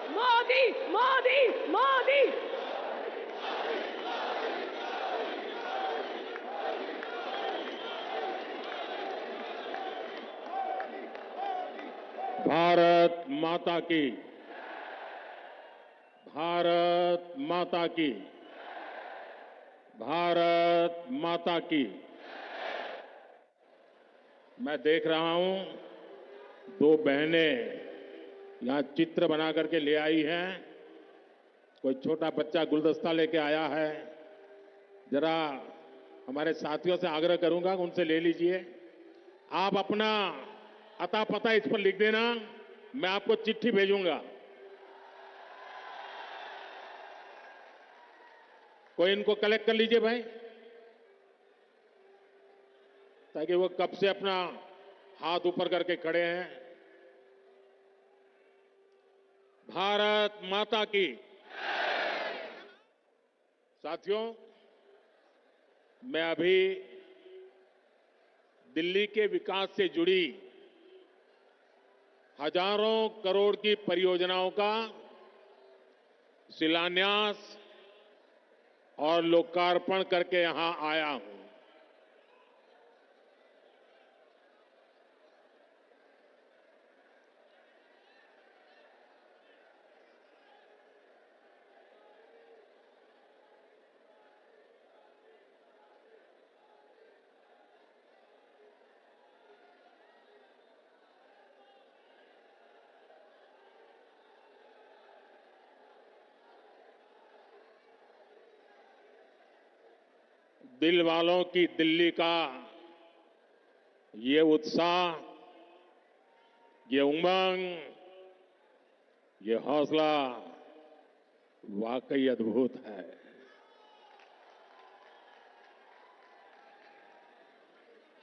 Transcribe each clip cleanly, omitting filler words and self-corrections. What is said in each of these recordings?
मोदी मोदी मोदी। भारत माता की, भारत माता की, भारत माता की। मैं देख रहा हूं दो बहनें यहां चित्र बना करके ले आई हैं। कोई छोटा बच्चा गुलदस्ता लेके आया है। जरा हमारे साथियों से आग्रह करूंगा कि उनसे ले लीजिए। आप अपना अता पता इस पर लिख देना, मैं आपको चिट्ठी भेजूंगा। कोई इनको कलेक्ट कर लीजिए भाई, ताकि वो कब से अपना हाथ ऊपर करके खड़े हैं। भारत माता की। साथियों, मैं अभी दिल्ली के विकास से जुड़ी हजारों करोड़ की परियोजनाओं का शिलान्यास और लोकार्पण करके यहां आया हूं। दिल वालों की दिल्ली का ये उत्साह, ये उमंग, ये हौसला वाकई अद्भुत है।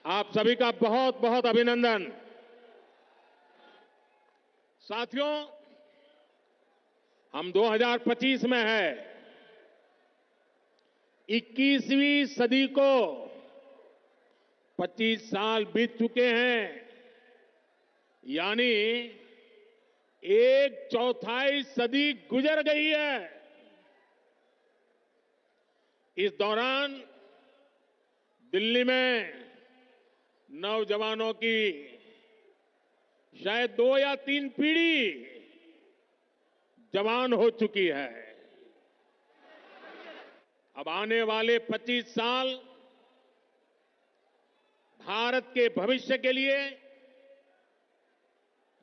आप सभी का बहुत बहुत अभिनंदन। साथियों, हम 2025 में हैं। 21वीं सदी को 25 साल बीत चुके हैं, यानी एक चौथाई सदी गुजर गई है। इस दौरान दिल्ली में नौजवानों की शायद 2 या 3 पीढ़ी जवान हो चुकी है। अब आने वाले 25 साल भारत के भविष्य के लिए,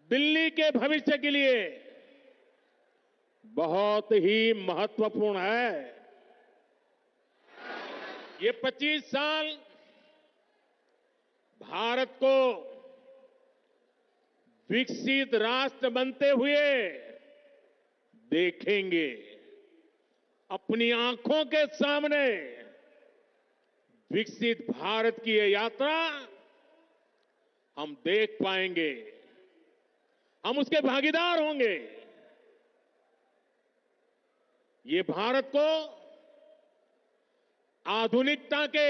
दिल्ली के भविष्य के लिए बहुत ही महत्वपूर्ण है। ये 25 साल भारत को विकसित राष्ट्र बनते हुए देखेंगे। अपनी आंखों के सामने विकसित भारत की ये यात्रा हम देख पाएंगे, हम उसके भागीदार होंगे। ये भारत को आधुनिकता के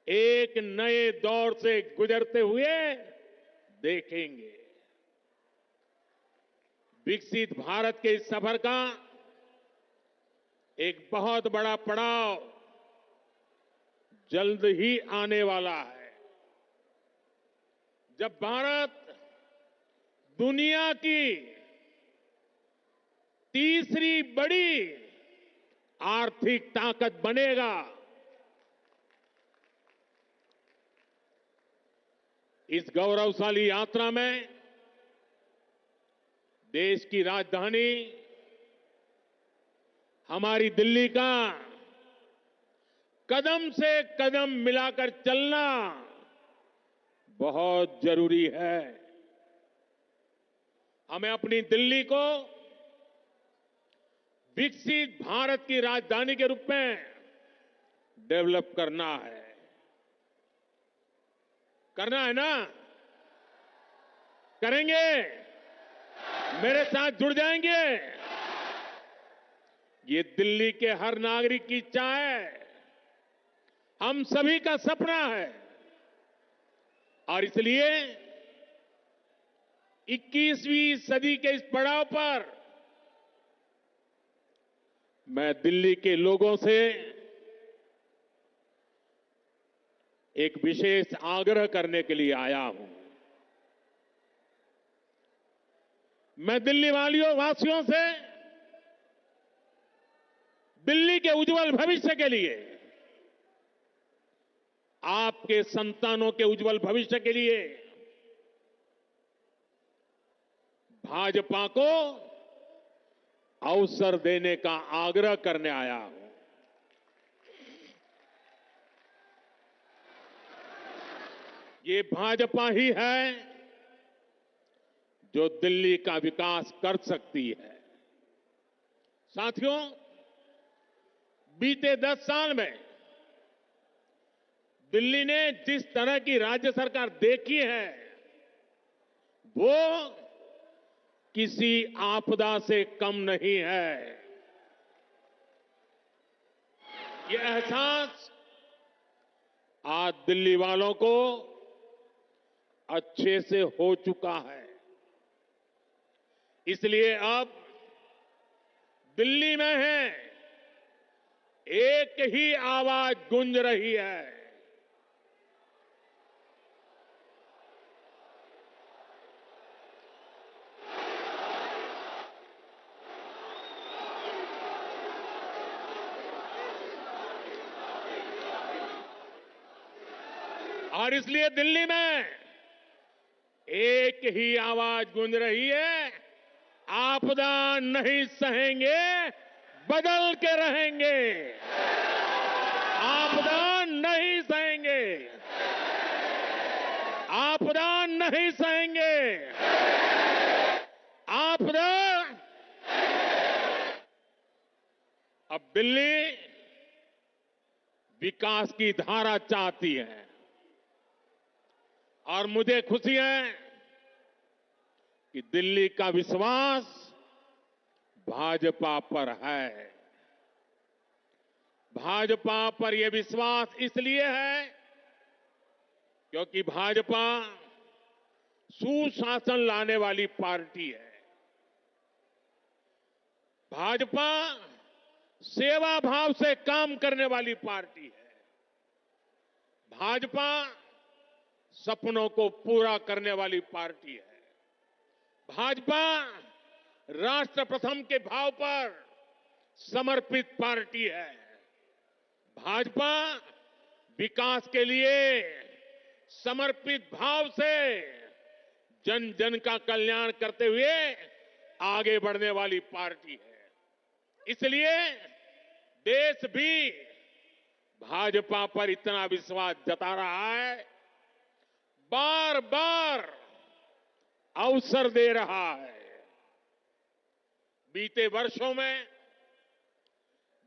एक नए दौर से गुजरते हुए देखेंगे। विकसित भारत के इस सफर का एक बहुत बड़ा पड़ाव जल्द ही आने वाला है, जब भारत दुनिया की तीसरी बड़ी आर्थिक ताकत बनेगा। इस गौरवशाली यात्रा में देश की राजधानी हमारी दिल्ली का कदम से कदम मिलाकर चलना बहुत जरूरी है। हमें अपनी दिल्ली को विकसित भारत की राजधानी के रूप में डेवलप करना है। करना है ना? करेंगे? मेरे साथ जुड़ जाएंगे? ये दिल्ली के हर नागरिक की इच्छा है, हम सभी का सपना है। और इसलिए 21वीं सदी के इस पड़ाव पर मैं दिल्ली के लोगों से एक विशेष आग्रह करने के लिए आया हूं। मैं दिल्ली वासियों से दिल्ली के उज्जवल भविष्य के लिए, आपके संतानों के उज्जवल भविष्य के लिए भाजपा को अवसर देने का आग्रह करने आया हूं। ये भाजपा ही है जो दिल्ली का विकास कर सकती है। साथियों, बीते 10 साल में दिल्ली ने जिस तरह की राज्य सरकार देखी है, वो किसी आपदा से कम नहीं है। ये एहसास आज दिल्ली वालों को अच्छे से हो चुका है। इसलिए अब दिल्ली में है एक ही आवाज गूंज रही है। और इसलिए दिल्ली में एक ही आवाज गूंज रही है, आपदा नहीं सहेंगे, बदल के रहेंगे। आपदा नहीं सहेंगे, आपदा नहीं सहेंगे, आपदा। अब दिल्ली विकास की धारा चाहती है और मुझे खुशी है कि दिल्ली का विश्वास भाजपा पर है। भाजपा पर यह विश्वास इसलिए है क्योंकि भाजपा सुशासन लाने वाली पार्टी है। भाजपा सेवा भाव से काम करने वाली पार्टी है। भाजपा सपनों को पूरा करने वाली पार्टी है। भाजपा राष्ट्र प्रथम के भाव पर समर्पित पार्टी है। भाजपा विकास के लिए समर्पित भाव से जन जन का कल्याण करते हुए आगे बढ़ने वाली पार्टी है। इसलिए देश भी भाजपा पर इतना विश्वास जता रहा है, बार बार अवसर दे रहा है। बीते वर्षों में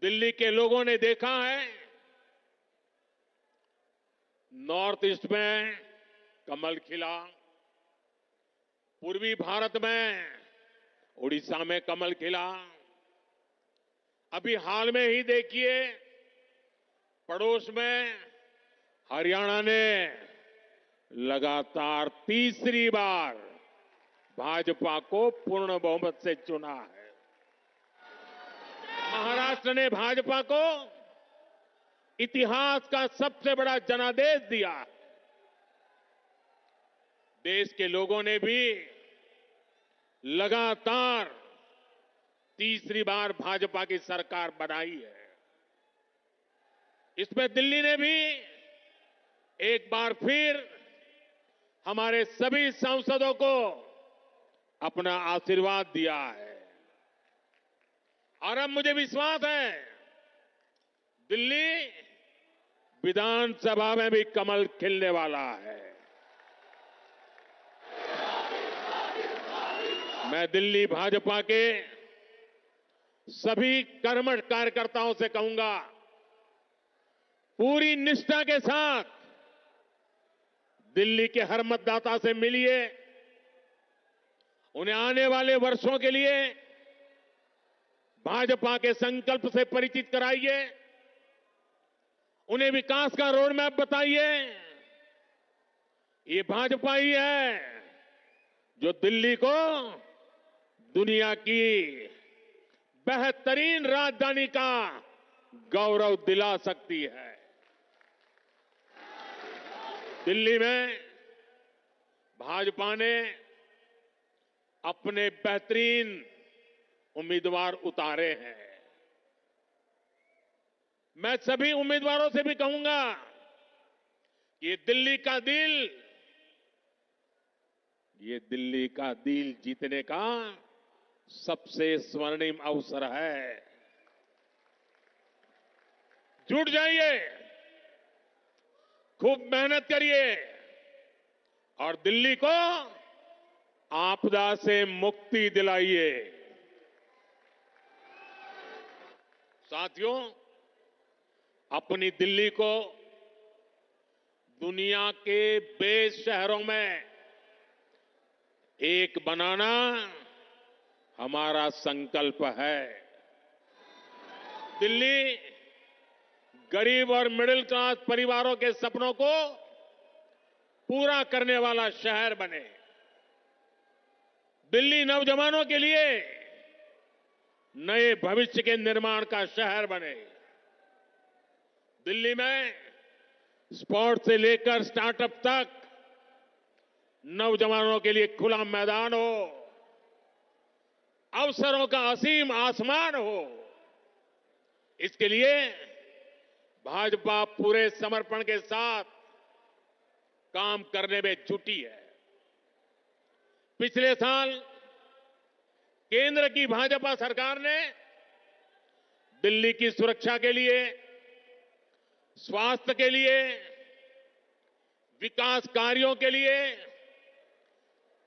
दिल्ली के लोगों ने देखा है, नॉर्थ ईस्ट में कमल खिला, पूर्वी भारत में उड़ीसा में कमल खिला। अभी हाल में ही देखिए, पड़ोस में हरियाणा ने लगातार तीसरी बार भाजपा को पूर्ण बहुमत से चुना है। महाराष्ट्र ने भाजपा को इतिहास का सबसे बड़ा जनादेश दिया है। देश के लोगों ने भी लगातार तीसरी बार भाजपा की सरकार बनाई है। इसमें दिल्ली ने भी एक बार फिर हमारे सभी सांसदों को अपना आशीर्वाद दिया है। और अब मुझे विश्वास है, दिल्ली विधानसभा में भी कमल खिलने वाला है। मैं दिल्ली भाजपा के सभी कर्मठ कार्यकर्ताओं से कहूंगा, पूरी निष्ठा के साथ दिल्ली के हर मतदाता से मिलिए, उन्हें आने वाले वर्षों के लिए भाजपा के संकल्प से परिचित कराइए, उन्हें विकास का रोड मैप बताइए। ये भाजपा ही है जो दिल्ली को दुनिया की बेहतरीन राजधानी का गौरव दिला सकती है। दिल्ली में भाजपा ने अपने बेहतरीन उम्मीदवार उतारे हैं। मैं सभी उम्मीदवारों से भी कहूंगा कि ये दिल्ली का दिल जीतने का सबसे स्वर्णिम अवसर है। जुट जाइए, खूब मेहनत करिए और दिल्ली को आपदा से मुक्ति दिलाइए। साथियों, अपनी दिल्ली को दुनिया के बेस्ट शहरों में एक बनाना हमारा संकल्प है। दिल्ली गरीब और मिडिल क्लास परिवारों के सपनों को पूरा करने वाला शहर बने। दिल्ली नौजवानों के लिए नए भविष्य के निर्माण का शहर बने। दिल्ली में स्पोर्ट्स से लेकर स्टार्टअप तक नौजवानों के लिए खुला मैदान हो, अवसरों का असीम आसमान हो। इसके लिए भाजपा पूरे समर्पण के साथ काम करने में जुटी है। पिछले साल केंद्र की भाजपा सरकार ने दिल्ली की सुरक्षा के लिए, स्वास्थ्य के लिए, विकास कार्यों के लिए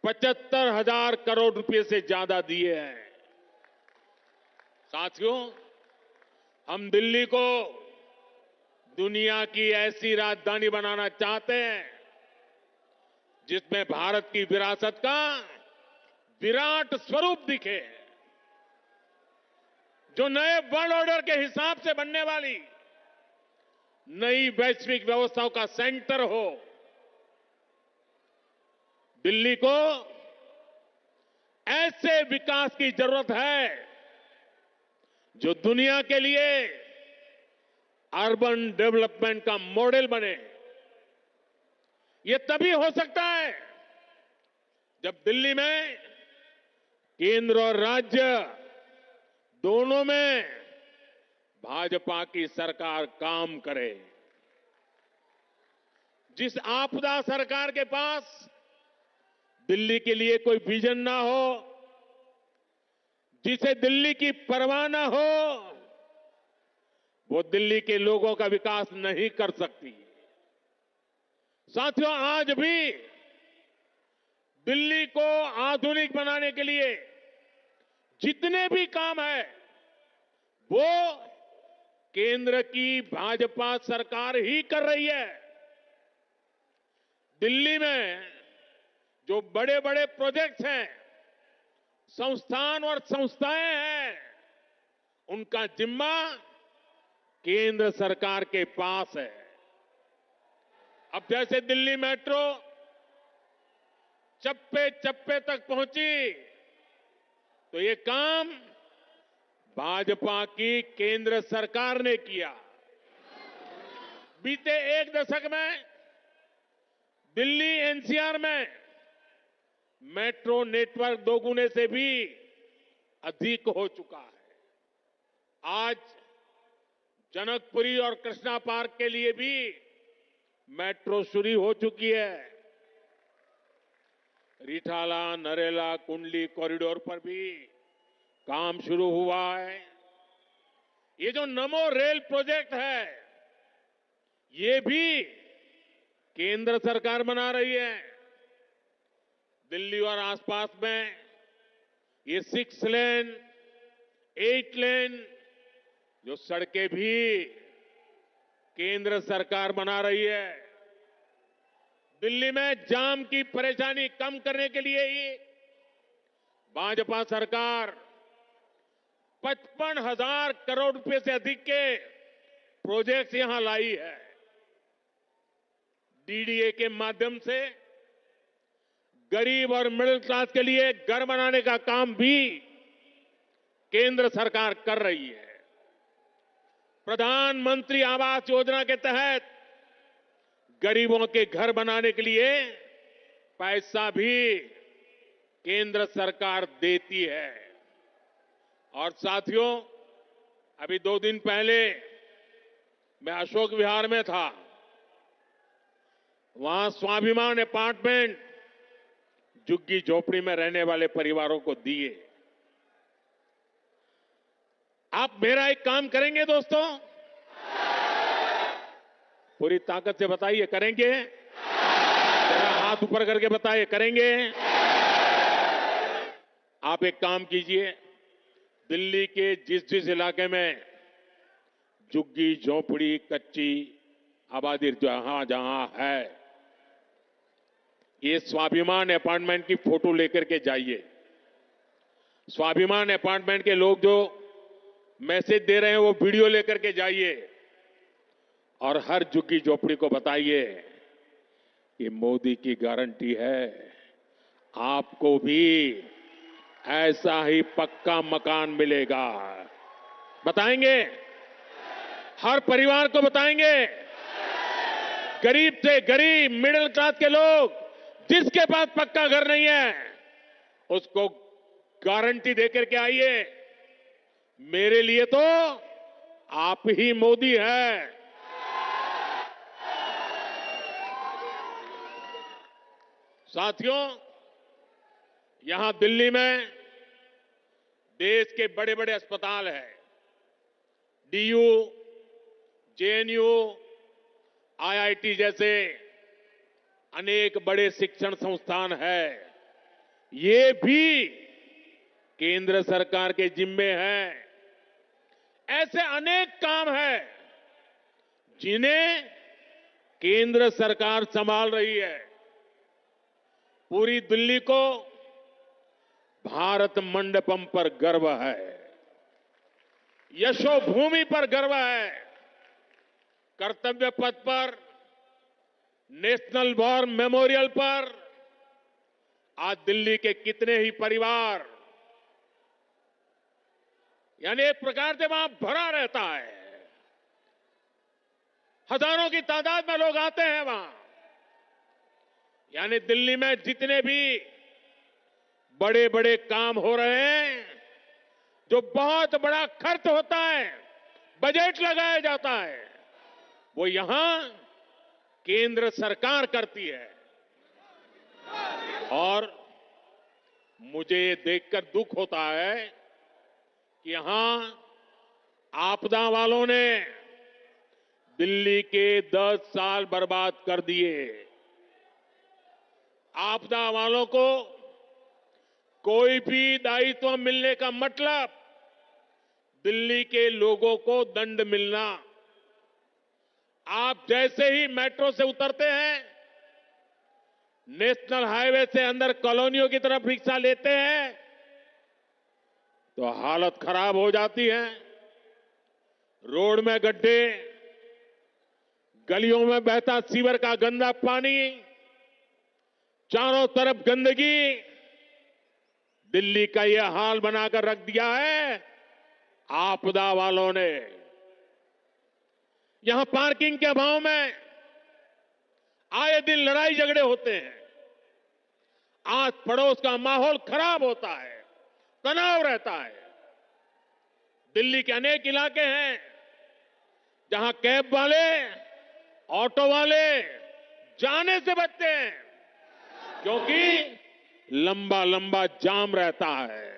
75,000 करोड़ रुपए से ज्यादा दिए हैं। साथियों, हम दिल्ली को दुनिया की ऐसी राजधानी बनाना चाहते हैं जिसमें भारत की विरासत का विराट स्वरूप दिखे, जो नए वर्ल्ड ऑर्डर के हिसाब से बनने वाली नई वैश्विक व्यवस्थाओं का सेंटर हो। दिल्ली को ऐसे विकास की जरूरत है जो दुनिया के लिए अर्बन डेवलपमेंट का मॉडल बने। यह तभी हो सकता है जब दिल्ली में केंद्र और राज्य दोनों में भाजपा की सरकार काम करे। जिस आपदा सरकार के पास दिल्ली के लिए कोई विजन ना हो, जिसे दिल्ली की परवाह ना हो, वो दिल्ली के लोगों का विकास नहीं कर सकती। साथियों, आज भी दिल्ली को आधुनिक बनाने के लिए जितने भी काम है वो केंद्र की भाजपा सरकार ही कर रही है। दिल्ली में जो बड़े बड़े प्रोजेक्ट्स हैं, संस्थान और संस्थाएं हैं, उनका जिम्मा केंद्र सरकार के पास है। अब जैसे दिल्ली मेट्रो चप्पे चप्पे तक पहुंची, तो ये काम भाजपा की केंद्र सरकार ने किया। बीते एक दशक में दिल्ली एनसीआर में मेट्रो नेटवर्क दोगुने से भी अधिक हो चुका है। आज जनकपुरी और कृष्णा पार्क के लिए भी मेट्रो शुरू हो चुकी है। रिठाला, नरेला, कुंडली कॉरिडोर पर भी काम शुरू हुआ है। ये जो नमो रेल प्रोजेक्ट है, ये भी केंद्र सरकार बना रही है। दिल्ली और आसपास में ये 6 लेन, 8 लेन जो सड़कें भी केंद्र सरकार बना रही है। दिल्ली में जाम की परेशानी कम करने के लिए ही भाजपा सरकार 55,000 करोड़ रुपए से अधिक के प्रोजेक्ट्स यहां लाई है। डीडीए के माध्यम से गरीब और मिडिल क्लास के लिए घर बनाने का काम भी केंद्र सरकार कर रही है। प्रधानमंत्री आवास योजना के तहत गरीबों के घर बनाने के लिए पैसा भी केंद्र सरकार देती है। और साथियों, अभी 2 दिन पहले मैं अशोक विहार में था। वहां स्वाभिमान अपार्टमेंट झुग्गी झोपड़ी में रहने वाले परिवारों को दिए। आप मेरा एक काम करेंगे दोस्तों? पूरी ताकत से बताइए, करेंगे? जरा हाथ ऊपर करके बताइए, करेंगे? आप एक काम कीजिए, दिल्ली के जिस जिस इलाके में झुग्गी झोपड़ी कच्ची आबादी जहां जहां है, ये स्वाभिमान अपार्टमेंट की फोटो लेकर के जाइए। स्वाभिमान अपार्टमेंट के लोग जो मैसेज दे रहे हैं वो वीडियो लेकर के जाइए और हर झुग्गी झोपड़ी को बताइए कि मोदी की गारंटी है, आपको भी ऐसा ही पक्का मकान मिलेगा। बताएंगे? हर परिवार को बताएंगे। गरीब से गरीब मिडिल क्लास के लोग जिसके पास पक्का घर नहीं है उसको गारंटी देकर के आइए। मेरे लिए तो आप ही मोदी है। साथियों, यहां दिल्ली में देश के बड़े बड़े अस्पताल हैं। डीयू, जेएनयू, आईआईटी जैसे अनेक बड़े शिक्षण संस्थान हैं। ये भी केंद्र सरकार के जिम्मे हैं। ऐसे अनेक काम हैं जिन्हें केंद्र सरकार संभाल रही है। पूरी दिल्ली को भारत मंडपम पर गर्व है, यशोभूमि पर गर्व है। कर्तव्य पथ पर, नेशनल वॉर मेमोरियल पर आज दिल्ली के कितने ही परिवार, यानी एक प्रकार से वहां भरा रहता है। हजारों की तादाद में लोग आते हैं वहां। यानी दिल्ली में जितने भी बड़े बड़े काम हो रहे हैं, जो बहुत बड़ा खर्च होता है, बजट लगाया जाता है, वो यहां केंद्र सरकार करती है। और मुझे ये देखकर दुख होता है कि यहां आपदा वालों ने दिल्ली के 10 साल बर्बाद कर दिए। आपदा वालों को कोई भी दायित्व मिलने का मतलब दिल्ली के लोगों को दंड मिलना। आप जैसे ही मेट्रो से उतरते हैं, नेशनल हाईवे से अंदर कॉलोनियों की तरफ रिक्शा लेते हैं तो हालत खराब हो जाती है। रोड में गड्ढे, गलियों में बहता सीवर का गंदा पानी, चारों तरफ गंदगी, दिल्ली का यह हाल बनाकर रख दिया है आपदा वालों ने। यहां पार्किंग के अभाव में आए दिन लड़ाई झगड़े होते हैं। आस पड़ोस का माहौल खराब होता है, तनाव रहता है। दिल्ली के अनेक इलाके हैं जहां कैब वाले, ऑटो वाले जाने से बचते हैं क्योंकि लंबा लंबा जाम रहता है।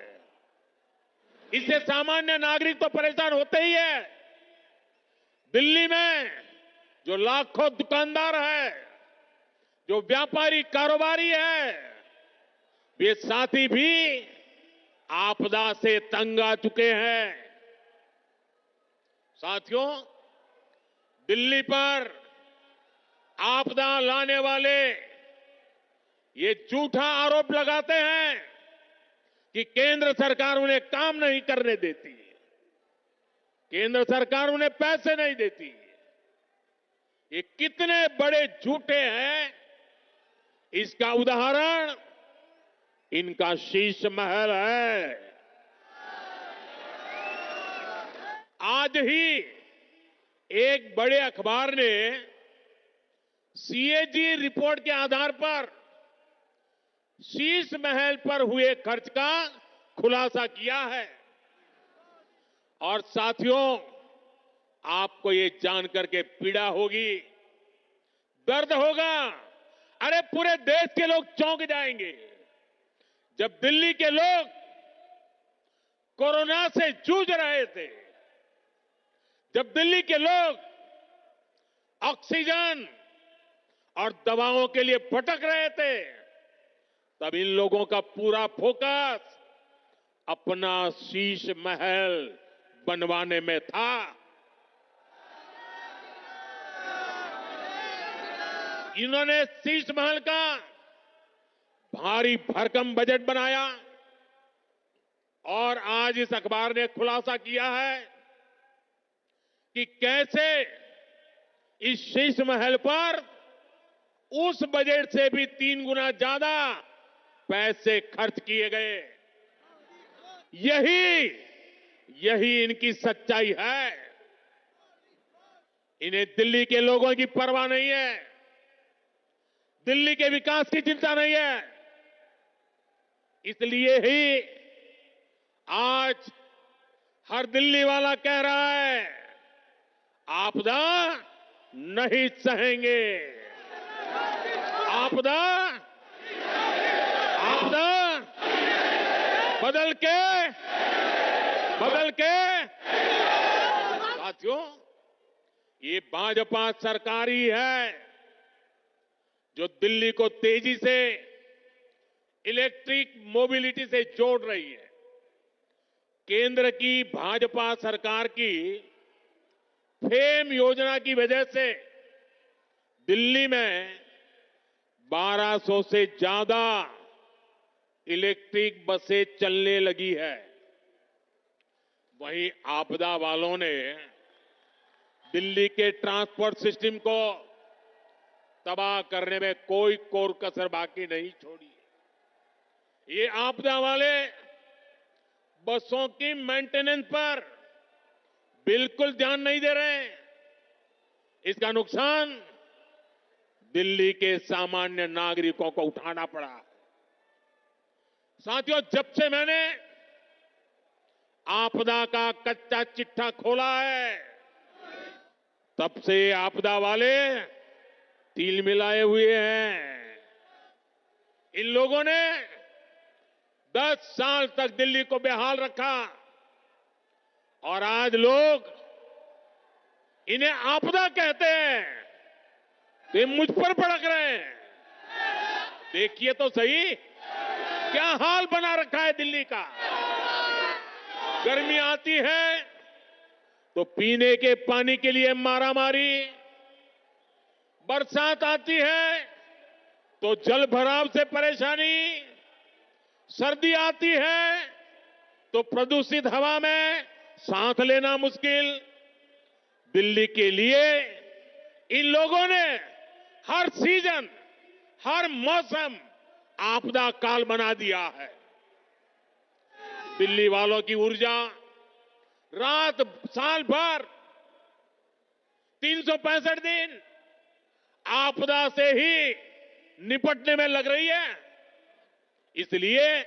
इससे सामान्य नागरिक तो परेशान होते ही है। दिल्ली में जो लाखों दुकानदार है, जो व्यापारी कारोबारी है, वे साथी भी आपदा से तंग आ चुके हैं। साथियों, दिल्ली पर आपदा लाने वाले ये झूठा आरोप लगाते हैं कि केंद्र सरकार उन्हें काम नहीं करने देती, केंद्र सरकार उन्हें पैसे नहीं देती। ये कितने बड़े झूठे हैं, इसका उदाहरण इनका शीश महल है। आज ही एक बड़े अखबार ने सीएजी रिपोर्ट के आधार पर शीश महल पर हुए खर्च का खुलासा किया है। और साथियों, आपको ये जानकर के पीड़ा होगी, दर्द होगा। अरे पूरे देश के लोग चौंक जाएंगे जब दिल्ली के लोग कोरोना से जूझ रहे थे, जब दिल्ली के लोग ऑक्सीजन और दवाओं के लिए भटक रहे थे, तब इन लोगों का पूरा फोकस अपना शीश महल बनवाने में था। इन्होंने शीश महल का भारी भरकम बजट बनाया और आज इस अखबार ने खुलासा किया है कि कैसे इस शीश महल पर उस बजट से भी 3 गुना ज्यादा पैसे खर्च किए गए। यही इनकी सच्चाई है। इन्हें दिल्ली के लोगों की परवाह नहीं है, दिल्ली के विकास की चिंता नहीं है। इसलिए ही आज हर दिल्ली वाला कह रहा है, आपदा नहीं सहेंगे। आपदा बदल के साथियों, ये भाजपा सरकार ही है जो दिल्ली को तेजी से इलेक्ट्रिक मोबिलिटी से जोड़ रही है। केंद्र की भाजपा सरकार की फेम योजना की वजह से दिल्ली में 1200 से ज्यादा इलेक्ट्रिक बसें चलने लगी है। वहीं आपदा वालों ने दिल्ली के ट्रांसपोर्ट सिस्टम को तबाह करने में कोई कोर कसर बाकी नहीं छोड़ी। ये आपदा वाले बसों की मेंटेनेंस पर बिल्कुल ध्यान नहीं दे रहे हैं। इसका नुकसान दिल्ली के सामान्य नागरिकों को उठाना पड़ा। साथियों, जब से मैंने आपदा का कच्चा चिट्ठा खोला है, तब से आपदा वाले तिल मिलाए हुए हैं। इन लोगों ने 10 साल तक दिल्ली को बेहाल रखा और आज लोग इन्हें आपदा कहते हैं तो ये मुझ पर भड़क रहे हैं। देखिए तो सही क्या हाल बना रखा है दिल्ली का। गर्मी आती है तो पीने के पानी के लिए मारामारी, बरसात आती है तो जल भराव से परेशानी, सर्दी आती है तो प्रदूषित हवा में सांस लेना मुश्किल। दिल्ली के लिए इन लोगों ने हर सीजन, हर मौसम आपदा काल बना दिया है। दिल्ली वालों की ऊर्जा रात साल भर 365 दिन आपदा से ही निपटने में लग रही है। इसलिए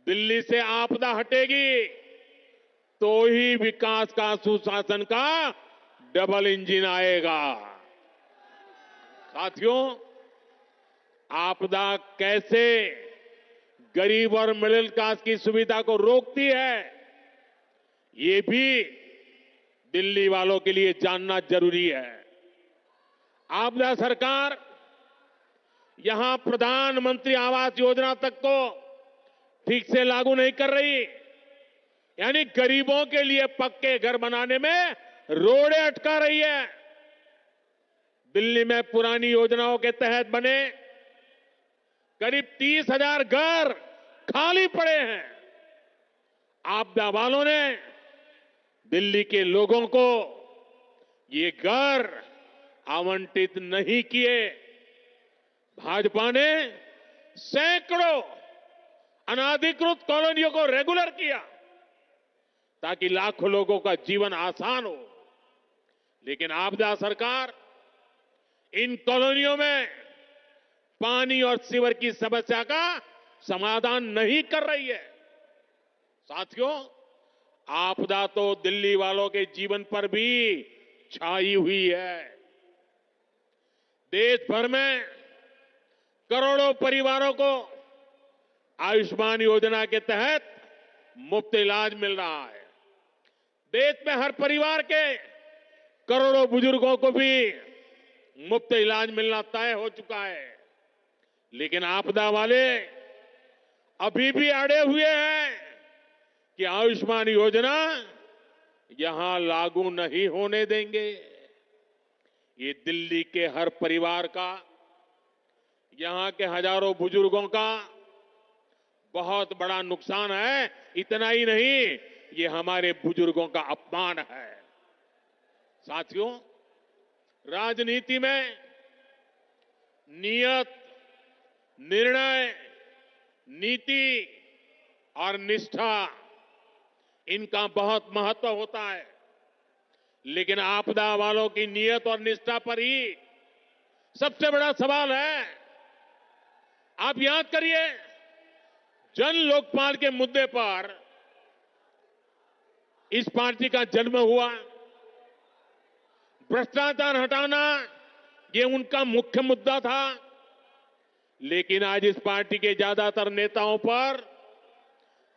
दिल्ली से आपदा हटेगी तो ही विकास का, सुशासन का डबल इंजन आएगा। साथियों, आपदा कैसे गरीब और मिडिल क्लास की सुविधा को रोकती है, ये भी दिल्ली वालों के लिए जानना जरूरी है। आपदा सरकार यहां प्रधानमंत्री आवास योजना तक को ठीक से लागू नहीं कर रही, यानी गरीबों के लिए पक्के घर बनाने में रोड़े अटका रही है। दिल्ली में पुरानी योजनाओं के तहत बने करीब 30,000 घर खाली पड़े हैं। आपदा वालों ने दिल्ली के लोगों को ये घर आवंटित नहीं किए। भाजपा ने सैकड़ों अनाधिकृत कॉलोनियों को रेगुलर किया ताकि लाखों लोगों का जीवन आसान हो। लेकिन आपदा सरकार इन कॉलोनियों में पानी और सीवर की समस्या का समाधान नहीं कर रही है। साथियों, आपदा तो दिल्ली वालों के जीवन पर भी छाई हुई है। देश भर में करोड़ों परिवारों को आयुष्मान योजना के तहत मुफ्त इलाज मिल रहा है। देश में हर परिवार के करोड़ों बुजुर्गों को भी मुफ्त इलाज मिलना तय हो चुका है। लेकिन आपदा वाले अभी भी अड़े हुए हैं कि आयुष्मान योजना यहां लागू नहीं होने देंगे। ये दिल्ली के हर परिवार का, यहां के हजारों बुजुर्गों का बहुत बड़ा नुकसान है। इतना ही नहीं, ये हमारे बुजुर्गों का अपमान है। साथियों, राजनीति में नियत, निर्णय, नीति और निष्ठा, इनका बहुत महत्व होता है। लेकिन आपदा वालों की नियत और निष्ठा पर ही सबसे बड़ा सवाल है। आप याद करिए, जन लोकपाल के मुद्दे पर इस पार्टी का जन्म हुआ। भ्रष्टाचार हटाना ये उनका मुख्य मुद्दा था। लेकिन आज इस पार्टी के ज्यादातर नेताओं पर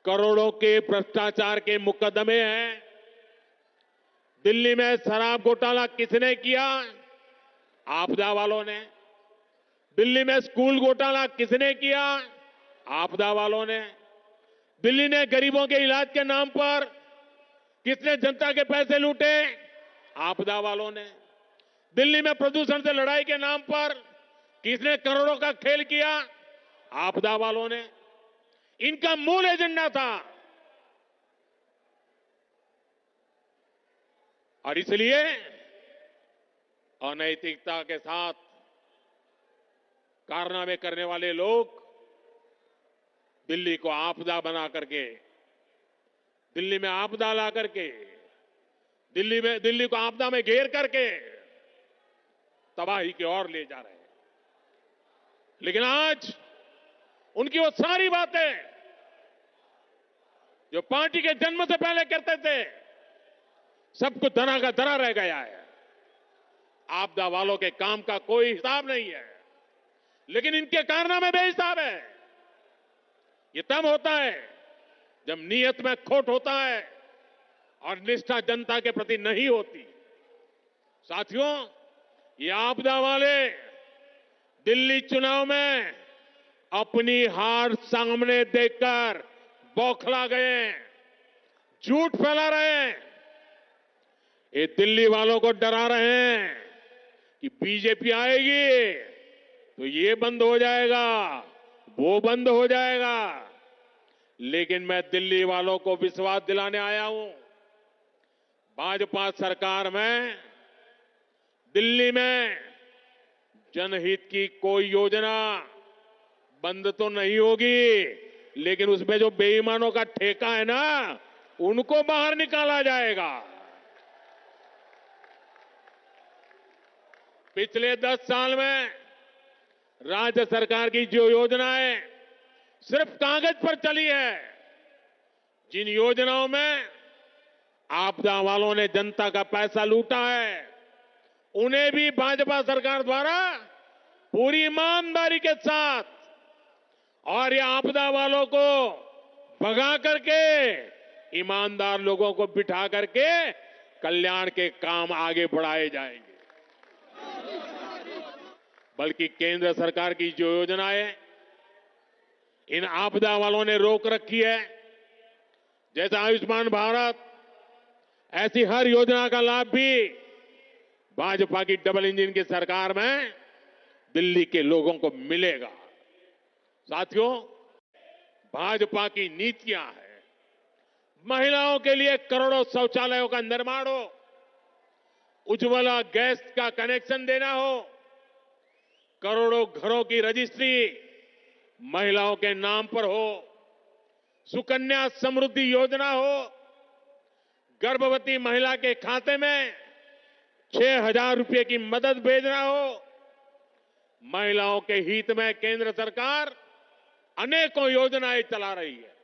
करोड़ों के भ्रष्टाचार के मुकदमे हैं। दिल्ली में शराब घोटाला किसने किया? आपदा वालों ने। दिल्ली में स्कूल घोटाला किसने किया? आपदा वालों ने। दिल्ली ने गरीबों के इलाज के नाम पर किसने जनता के पैसे लूटे? आपदा वालों ने। दिल्ली में प्रदूषण से लड़ाई के नाम पर किसने करोड़ों का खेल किया? आपदा वालों ने। इनका मूल एजेंडा था। और इसलिए अनैतिकता के साथ कारनामे करने वाले लोग दिल्ली को आपदा बना करके, दिल्ली में आपदा ला करके, दिल्ली को आपदा में घेर करके तबाही की ओर ले जा रहे हैं। लेकिन आज उनकी वो सारी बातें जो पार्टी के जन्म से पहले करते थे, सब कुछ धरा का धरा रह गया है। आपदा वालों के काम का कोई हिसाब नहीं है। लेकिन इनके कारनामे बेहिसाब है। ये तब होता है जब नीयत में खोट होता है और निष्ठा जनता के प्रति नहीं होती। साथियों, ये आपदा वाले दिल्ली चुनाव में अपनी हार सामने देखकर बौखला गए हैं, झूठ फैला रहे हैं। ये दिल्ली वालों को डरा रहे हैं कि बीजेपी आएगी तो ये बंद हो जाएगा, वो बंद हो जाएगा। लेकिन मैं दिल्ली वालों को विश्वास दिलाने आया हूं, भाजपा सरकार में दिल्ली में जनहित की कोई योजना बंद तो नहीं होगी, लेकिन उसमें जो बेईमानों का ठेका है ना, उनको बाहर निकाला जाएगा। पिछले 10 साल में राज्य सरकार की जो योजनाएं सिर्फ कागज पर चली है, जिन योजनाओं में आपदा वालों ने जनता का पैसा लूटा है, उन्हें भी भाजपा सरकार द्वारा पूरी ईमानदारी के साथ और ये आपदा वालों को भगा करके ईमानदार लोगों को बिठा करके कल्याण के काम आगे बढ़ाए जाएंगे। बल्कि केंद्र सरकार की जो योजनाएं इन आपदा वालों ने रोक रखी है, जैसे आयुष्मान भारत, ऐसी हर योजना का लाभ भी भाजपा की डबल इंजन की सरकार में दिल्ली के लोगों को मिलेगा। साथियों, भाजपा की नीतियां हैं, महिलाओं के लिए करोड़ों शौचालयों का निर्माण हो, उज्ज्वला गैस का कनेक्शन देना हो, करोड़ों घरों की रजिस्ट्री महिलाओं के नाम पर हो, सुकन्या समृद्धि योजना हो, गर्भवती महिला के खाते में 6,000 रुपए की मदद भेजना हो, महिलाओं के हित में केंद्र सरकार अनेकों योजनाएं चला रही है।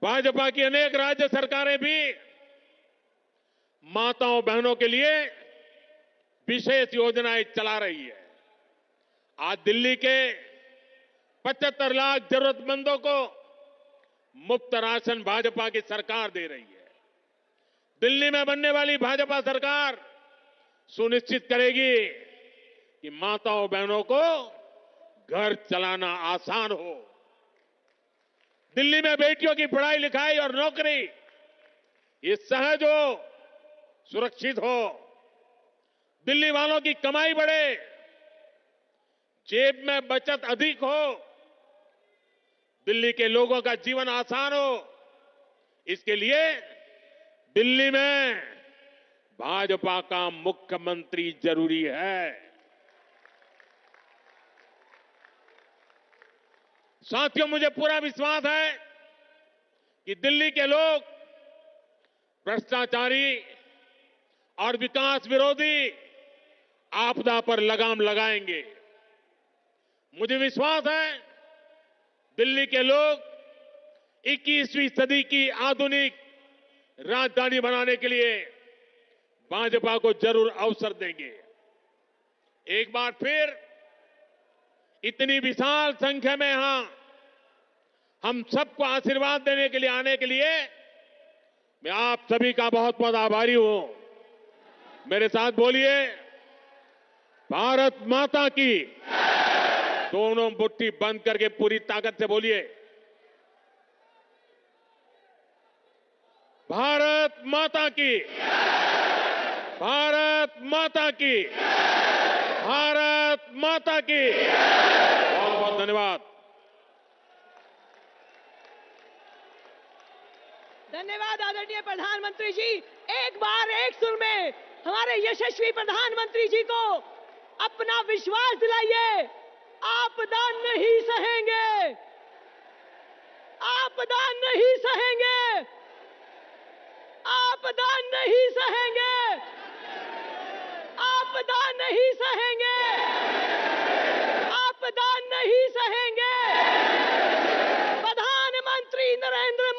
भाजपा की अनेक राज्य सरकारें भी माताओं बहनों के लिए विशेष योजनाएं चला रही है। आज दिल्ली के 75 लाख जरूरतमंदों को मुफ्त राशन भाजपा की सरकार दे रही है। दिल्ली में बनने वाली भाजपा सरकार सुनिश्चित करेगी कि माताओं बहनों को घर चलाना आसान हो। दिल्ली में बेटियों की पढ़ाई लिखाई और नौकरी ये सहज हो, सुरक्षित हो। दिल्ली वालों की कमाई बढ़े, जेब में बचत अधिक हो, दिल्ली के लोगों का जीवन आसान हो। इसके लिए दिल्ली में भाजपा का मुख्यमंत्री जरूरी है। साथियों, मुझे पूरा विश्वास है कि दिल्ली के लोग भ्रष्टाचारी और विकास विरोधी आपदा पर लगाम लगाएंगे। मुझे विश्वास है दिल्ली के लोग 21वीं सदी की आधुनिक राजधानी बनाने के लिए भाजपा को जरूर अवसर देंगे। एक बार फिर इतनी विशाल संख्या में यहां हम सबको आशीर्वाद देने के लिए आने के लिए मैं आप सभी का बहुत बहुत आभारी हूं। मेरे साथ बोलिए, भारत माता की। दोनों मुट्ठी बंद करके पूरी ताकत से बोलिए, भारत माता की, भारत माता की, भारत माता की। बहुत बहुत धन्यवाद। धन्यवाद आदरणीय प्रधानमंत्री जी। एक बार एक सुर में हमारे यशस्वी प्रधानमंत्री जी को अपना विश्वास दिलाइए। आपदा नहीं सहेंगे, आपदा नहीं सहेंगे, आपदा नहीं सहेंगे, आपदा नहीं सहेंगे, आपदा नहीं सहेंगे। प्रधानमंत्री नरेंद्र